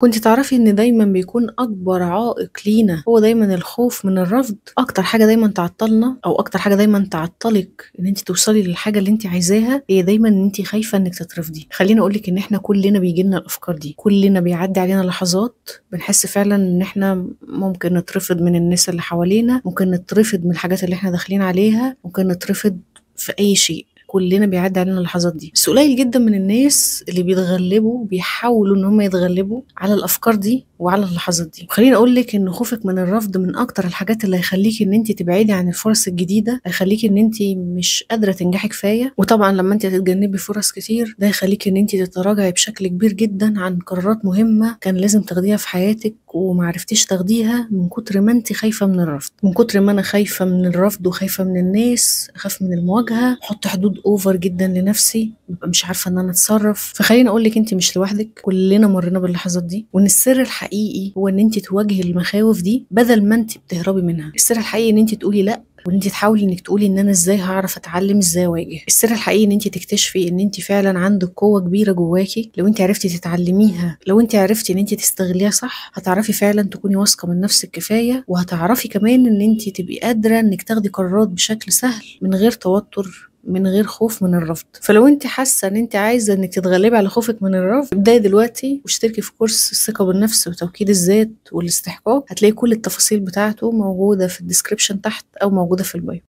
كنتِ تعرفي إن دايمًا بيكون أكبر عائق لينا هو دايمًا الخوف من الرفض؟ أكتر حاجة دايمًا تعطّلنا أو أكتر حاجة دايمًا تعطّلِك إن أنتِ توصلي للحاجة اللي أنتِ عايزاها، هي دايمًا إن أنتِ خايفة إنِّك تترفضي. خلّيني أقول لِك إن إحنا كُلّنا بييجي لنا الأفكار دي، كُلّنا بيعدّي علينا لحظات بنحس فعلًا إن إحنا ممكن نترفض من الناس اللي حوالينا، ممكن نترفض من الحاجات اللي إحنا داخلين عليها، ممكن نترفض في أي شيء. كلنا بيعدي علينا اللحظات دي، بس قليل جدا من الناس اللي بيحاولوا ان هم يتغلبوا على الافكار دي وعلى اللحظات دي. وخليني اقول لك ان خوفك من الرفض من اكتر الحاجات اللي هيخليكي ان انت تبعدي عن الفرص الجديده، هيخليكي ان انت مش قادره تنجحي كفايه. وطبعا لما انت هتتجنبي فرص كتير ده هيخليكي ان انت تتراجعي بشكل كبير جدا عن قرارات مهمه كان لازم تاخديها في حياتك ومعرفتيش تاخديها من كتر ما انت خايفه من الرفض. من كتر ما انا خايفه من الرفض وخايفه من الناس، اخاف من المواجهه، احط حدود اوفر جدا لنفسي، ببقى مش عارفه ان انا اتصرف. فخليني اقول لك انت مش لوحدك، كلنا مرينا باللحظات دي، وان السر الحقيقي هو ان انت تواجهي المخاوف دي بدل ما انت بتهربي منها. السر الحقيقي ان انت تقولي لا، وان انت تحاولي انك تقولي ان انا ازاي هعرف اتعلم، ازاي اواجه. السر الحقيقي ان انت تكتشفي ان انت فعلا عندك قوه كبيره جواكي لو انت عرفتي تتعلميها. لو انت عرفتي ان انت تستغليها صح هتعرفي فعلا تكوني واثقه من نفسك كفايه، وهتعرفي كمان ان انت تبقي قادره انك تاخدي قرارات بشكل سهل من غير توتر، من غير خوف من الرفض. فلو انت حاسه ان انت عايزه انك تتغلبي على خوفك من الرفض، ابداي دلوقتي واشتركي في كورس الثقه بالنفس وتوكيد الذات والاستحقاق. هتلاقي كل التفاصيل بتاعته موجوده في الديسكريبشن تحت او موجوده في البايو.